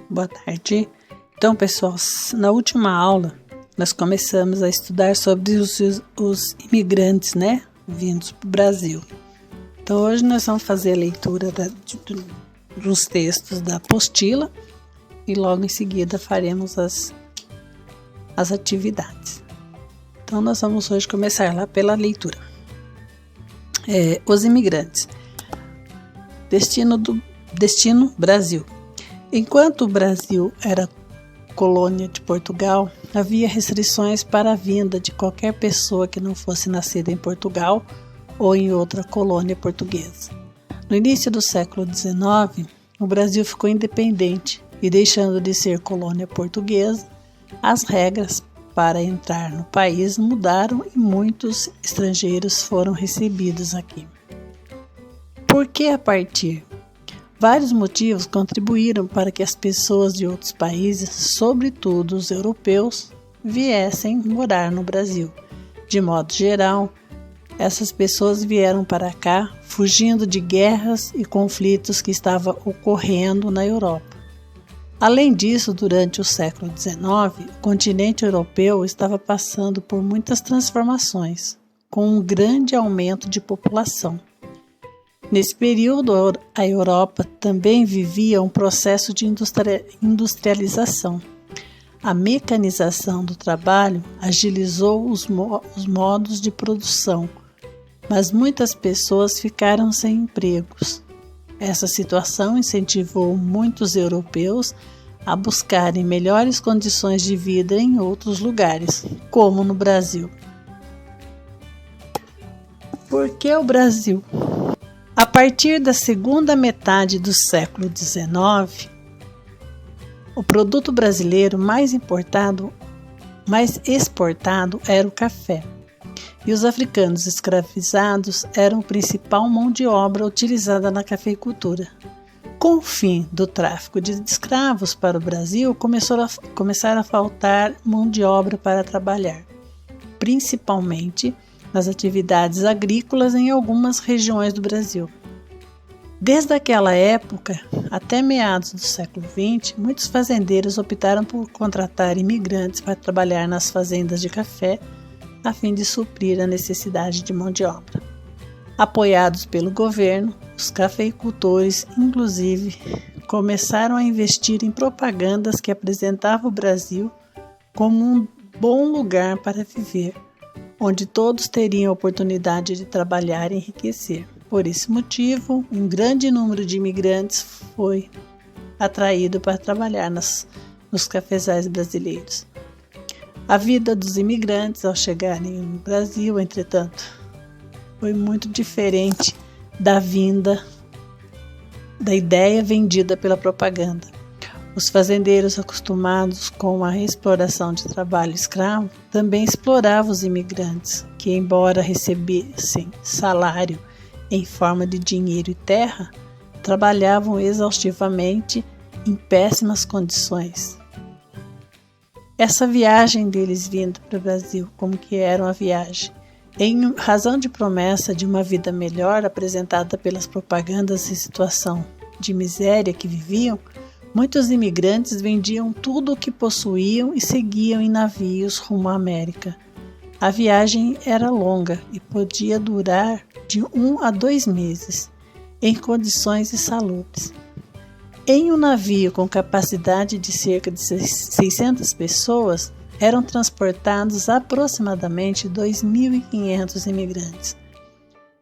Boa tarde. Então, pessoal, na última aula nós começamos a estudar sobre os imigrantes, vindos para o Brasil. Então, hoje nós vamos fazer a leitura dos textos da apostila e logo em seguida faremos as atividades. Então, nós vamos hoje começar lá pela leitura. Os imigrantes. Destino Brasil. Enquanto o Brasil era colônia de Portugal, havia restrições para a vinda de qualquer pessoa que não fosse nascida em Portugal ou em outra colônia portuguesa. No início do século XIX, o Brasil ficou independente e, deixando de ser colônia portuguesa, as regras para entrar no país mudaram e muitos estrangeiros foram recebidos aqui. Por que a partir? Vários motivos contribuíram para que as pessoas de outros países, sobretudo os europeus, viessem morar no Brasil. De modo geral, essas pessoas vieram para cá fugindo de guerras e conflitos que estavam ocorrendo na Europa. Além disso, durante o século XIX, o continente europeu estava passando por muitas transformações, com um grande aumento de população. Nesse período, a Europa também vivia um processo de industrialização. A mecanização do trabalho agilizou os modos de produção, mas muitas pessoas ficaram sem empregos. Essa situação incentivou muitos europeus a buscarem melhores condições de vida em outros lugares, como no Brasil. Por que o Brasil? A partir da segunda metade do século XIX, o produto brasileiro mais exportado era o café, e os africanos escravizados eram a principal mão de obra utilizada na cafeicultura. Com o fim do tráfico de escravos para o Brasil, começaram a faltar mão de obra para trabalhar, principalmente nas atividades agrícolas em algumas regiões do Brasil. Desde aquela época até meados do século XX, muitos fazendeiros optaram por contratar imigrantes para trabalhar nas fazendas de café, a fim de suprir a necessidade de mão de obra. Apoiados pelo governo, os cafeicultores, inclusive, começaram a investir em propagandas que apresentavam o Brasil como um bom lugar para viver, onde todos teriam a oportunidade de trabalhar e enriquecer. Por esse motivo, um grande número de imigrantes foi atraído para trabalhar nos cafezais brasileiros. A vida dos imigrantes ao chegarem no Brasil, entretanto, foi muito diferente da ideia vendida pela propaganda. Os fazendeiros, acostumados com a exploração de trabalho escravo, também exploravam os imigrantes, que, embora recebessem salário em forma de dinheiro e terra, trabalhavam exaustivamente em péssimas condições. Essa viagem deles vindo para o Brasil, como que era uma viagem? Em razão de promessa de uma vida melhor apresentada pelas propagandas em situação de miséria que viviam, muitos imigrantes vendiam tudo o que possuíam e seguiam em navios rumo à América. A viagem era longa e podia durar de 1 a 2 meses, em condições insalubres. Em um navio com capacidade de cerca de 600 pessoas, eram transportados aproximadamente 2.500 imigrantes.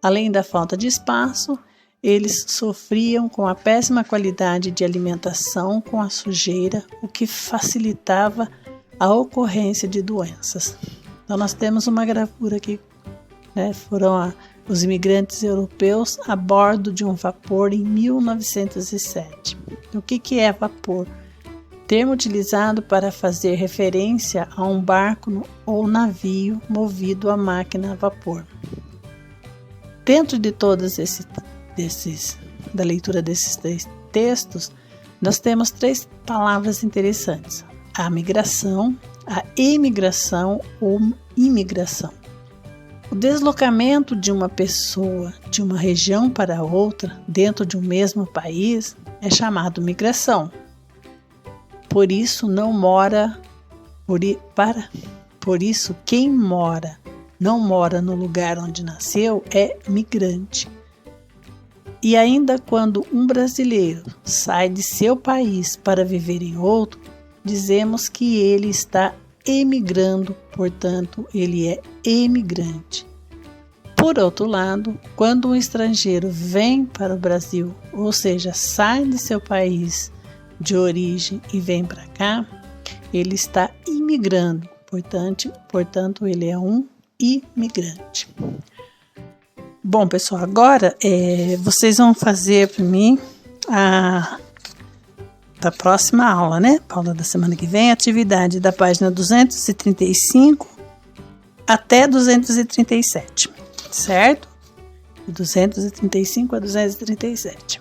Além da falta de espaço, eles sofriam com a péssima qualidade de alimentação com a sujeira, o que facilitava a ocorrência de doenças. Então nós temos uma gravura aqui, foram os imigrantes europeus a bordo de um vapor em 1907. O que é vapor? Termo utilizado para fazer referência a um barco ou navio movido a máquina a vapor. Dentro de todos da leitura desses 3 textos, nós temos 3 palavras interessantes: a migração, a emigração ou imigração. O deslocamento de uma pessoa de uma região para outra dentro de um mesmo país é chamado migração. por isso não mora, por isso quem não mora no lugar onde nasceu é migrante. E ainda quando um brasileiro sai de seu país para viver em outro, dizemos que ele está emigrando, portanto, ele é emigrante. Por outro lado, quando um estrangeiro vem para o Brasil, ou seja, sai de seu país de origem e vem para cá, ele está imigrando, portanto, ele é um imigrante. Bom, pessoal, agora vocês vão fazer para mim da próxima aula, né? A aula da semana que vem, atividade da página 235 até 237, certo? De 235 a 237.